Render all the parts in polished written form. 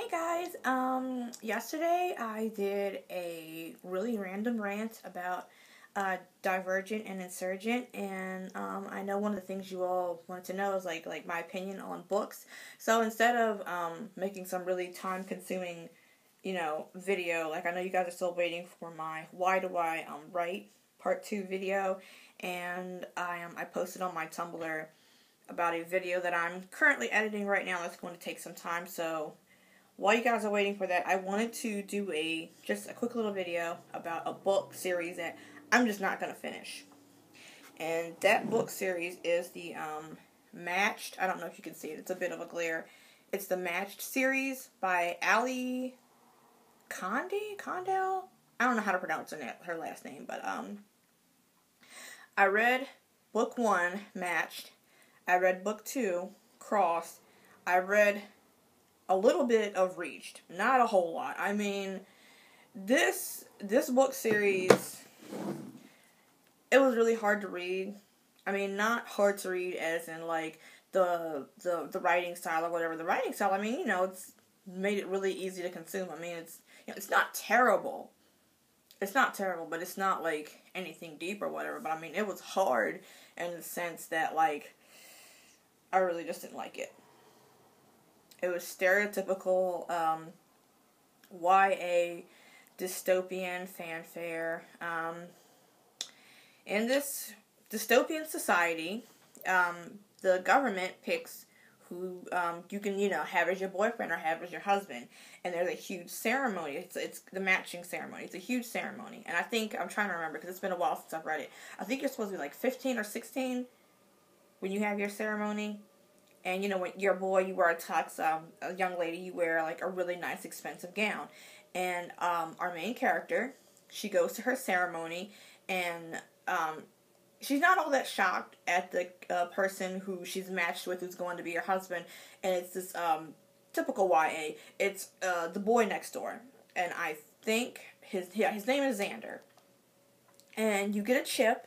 Hey guys, yesterday I did a really random rant about Divergent and Insurgent, and I know one of the things you all wanted to know is like my opinion on books. So instead of making some really time-consuming, video, like I know you guys are still waiting for my Why Do I Write Part 2 video, and I posted on my Tumblr about a video that I'm currently editing right now that's going to take some time, so while you guys are waiting for that, I wanted to do just a quick little video about a book series that I'm just not going to finish. And that book series is the Matched. I don't know if you can see it. It's a bit of a glare. It's the Matched series by Ally Condie? Condell? I don't know how to pronounce her last name, but I read book 1, Matched. I read book 2, Crossed. I read a little bit of Reached. Not a whole lot. I mean, this book series, it was really hard to read. I mean, not hard to read as in like the writing style or whatever. The writing style, I mean, it's made it really easy to consume. I mean, it's not terrible. It's not terrible, but it's not like anything deep or whatever. But I mean, it was hard in the sense that like I really just didn't like it. It was stereotypical YA dystopian fanfare. In this dystopian society, the government picks who you can, have as your boyfriend or have as your husband. And there's a huge ceremony. It's the matching ceremony. It's a huge ceremony. And I think, I'm trying to remember because it's been a while since I've read it. I think you're supposed to be like 15 or 16 when you have your ceremony. And, when you're a boy, you wear a tux. A young lady, you wear, like, a really nice, expensive gown. And our main character, she goes to her ceremony, and she's not all that shocked at the person who she's matched with who's going to be her husband. And it's this typical YA. It's the boy next door. And I think his name is Xander. And you get a chip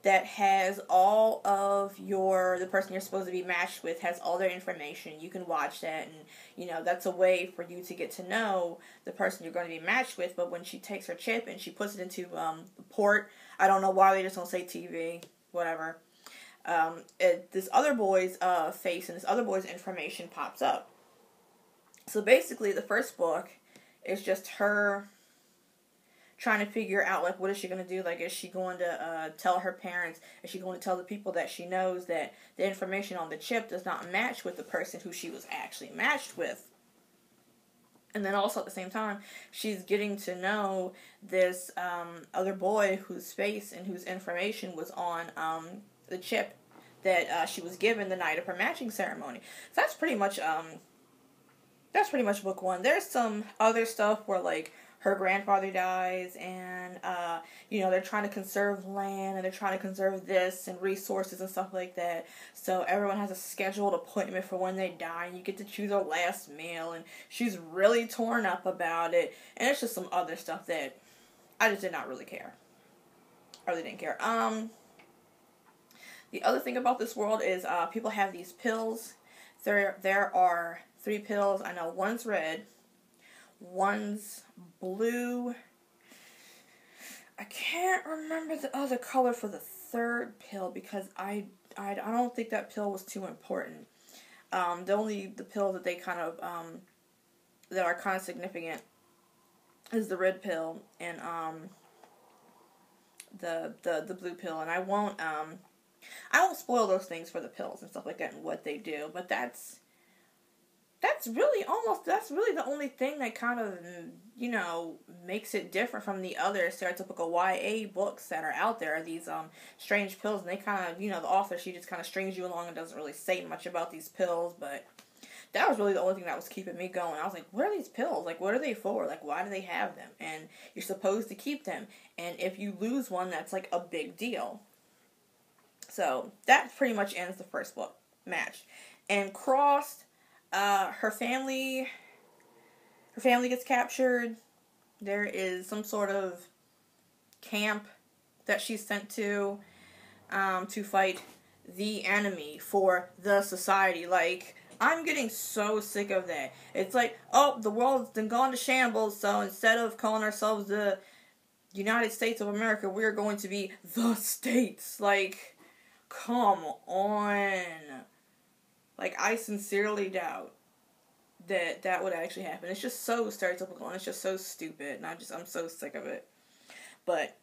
that has all of the person you're supposed to be matched with has all their information. You can watch that, and, that's a way for you to get to know the person you're going to be matched with. But when she takes her chip and she puts it into the port, I don't know why they just don't say TV, whatever. This other boy's face and this other boy's information pops up. So basically, the first book is just her trying to figure out, like, what is she going to do? Like, is she going to tell her parents? Is she going to tell the people that she knows that the information on the chip does not match with the person who she was actually matched with? And then also at the same time, she's getting to know this other boy whose face and whose information was on the chip that she was given the night of her matching ceremony. So that's pretty much book 1. There's some other stuff where, like, her grandfather dies, and, they're trying to conserve land, and they're trying to conserve this, and resources, and stuff like that, so everyone has a scheduled appointment for when they die, and you get to choose a last meal, and she's really torn up about it, and it's just some other stuff that I just did not really care. I really didn't care. The other thing about this world is, people have these pills. There are 3 pills. I know one's red, one's blue. I can't remember the other color for the third pill because I don't think that pill was too important. The pill that they kind of that are kind of significant is the red pill and the blue pill, and I won't spoil those things for the pills and stuff like that and what they do, but that's really the only thing that kind of, makes it different from the other stereotypical YA books that are out there, are these strange pills, and they kind of, the author, she just kind of strings you along and doesn't really say much about these pills, but that was really the only thing that was keeping me going. I was like, what are these pills? Like, what are they for? Like, why do they have them? And you're supposed to keep them, and if you lose one, that's like a big deal. So, that pretty much ends the first book, Matched. And Crossed, her family gets captured. There is some sort of camp that she's sent to fight the enemy for the society. Like, I'm getting so sick of that. It's like, oh, the world's been gone to shambles, so instead of calling ourselves the United States of America, we're going to be the States. Like, come on. Like, I sincerely doubt that would actually happen. It's just so stereotypical, and it's just so stupid, and I'm so sick of it. But,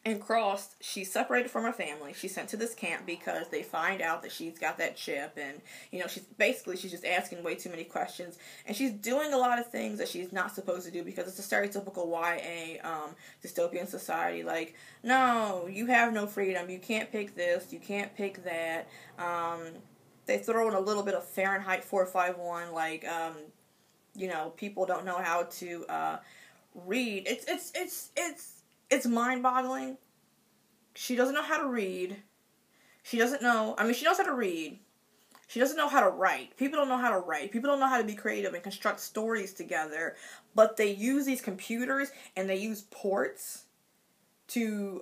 in Crossed, she's separated from her family. She's sent to this camp because they find out that she's got that chip, and, you know, she's just asking way too many questions, and she's doing a lot of things that she's not supposed to do because it's a stereotypical YA, dystopian society. Like, no, you have no freedom, you can't pick this, you can't pick that. They throw in a little bit of Fahrenheit 451, like, you know, people don't know how to, read. It's mind-boggling. She doesn't know how to read. She knows how to read. She doesn't know how to write. People don't know how to write. People don't know how to be creative and construct stories together. But they use these computers and they use ports to,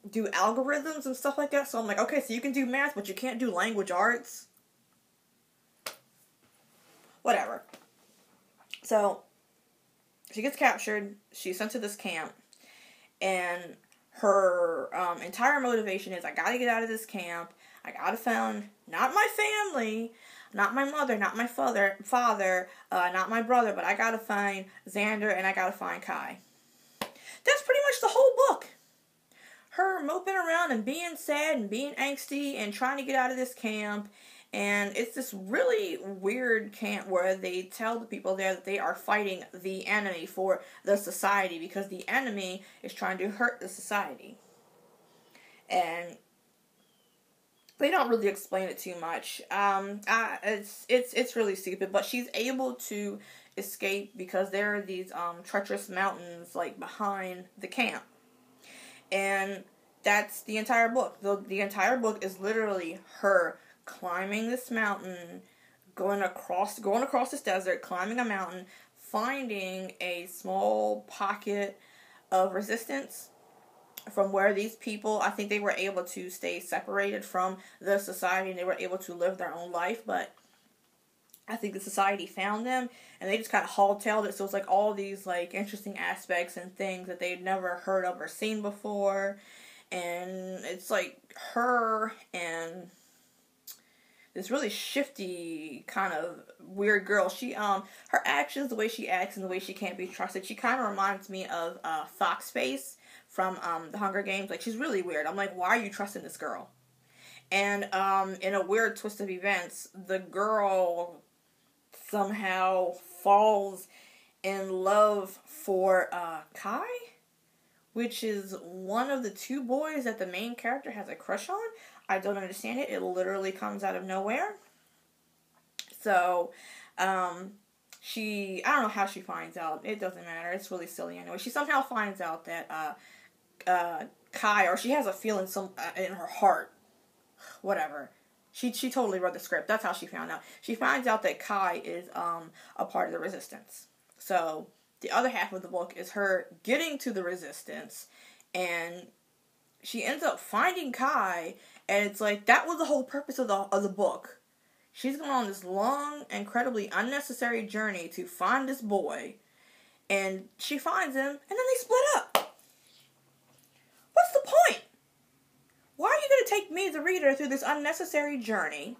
do algorithms and stuff like that. So I'm like, okay, so you can do math, but you can't do language arts? Whatever. So, she gets captured. She's sent to this camp. And her entire motivation is, I gotta get out of this camp. I gotta find, not my family, not my mother, not my father, not my brother, but I gotta find Xander and I gotta find Kai. That's pretty much the whole book. Her moping around and being sad and being angsty and trying to get out of this camp. And it's this really weird camp where they tell the people there that they are fighting the enemy for the society because the enemy is trying to hurt the society. And they don't really explain it too much. It's really stupid, but she's able to escape because there are these treacherous mountains like behind the camp. And that's the entire book. The entire book is literally her climbing this mountain, going across this desert, climbing a mountain, finding a small pocket of resistance from where these people, I think they were able to stay separated from the society and they were able to live their own life, but I think the society found them and they just kind of haul-tailed it, so it's like all these like interesting aspects and things that they'd never heard of or seen before, and it's like her and this really shifty kind of weird girl. She, her actions, the way she acts and the way she can't be trusted, she kind of reminds me of, Foxface from, The Hunger Games. Like, she's really weird. I'm like, why are you trusting this girl? And, in a weird twist of events, the girl somehow falls in love for, Kai? Which is one of the two boys that the main character has a crush on. I don't understand it. It literally comes out of nowhere. So, I don't know how she finds out. It doesn't matter. It's really silly anyway. She somehow finds out that, Kai, or she has a feeling in her heart. Whatever. She totally read the script. That's how she found out. She finds out that Kai is, a part of the resistance. So, the other half of the book is her getting to the resistance, and she ends up finding Kai, and it's like, that was the whole purpose of the book. She's going on this long, incredibly unnecessary journey to find this boy, and she finds him, and then they split up. What's the point? Why are you going to take me, the reader, through this unnecessary journey?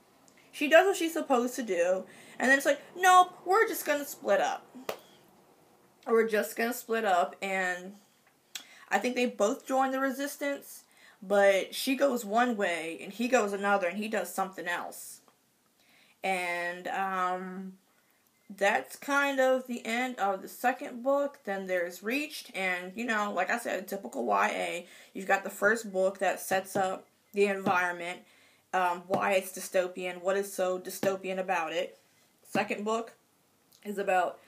She does what she's supposed to do, and then it's like, nope, we're just going to split up. We're just going to split up, and I think they both join the resistance, but she goes one way, and he goes another, and he does something else. And, that's kind of the end of the second book. Then there's Reached, and, you know, like I said, typical YA. You've got the first book that sets up the environment, why it's dystopian, what is so dystopian about it. Second book is about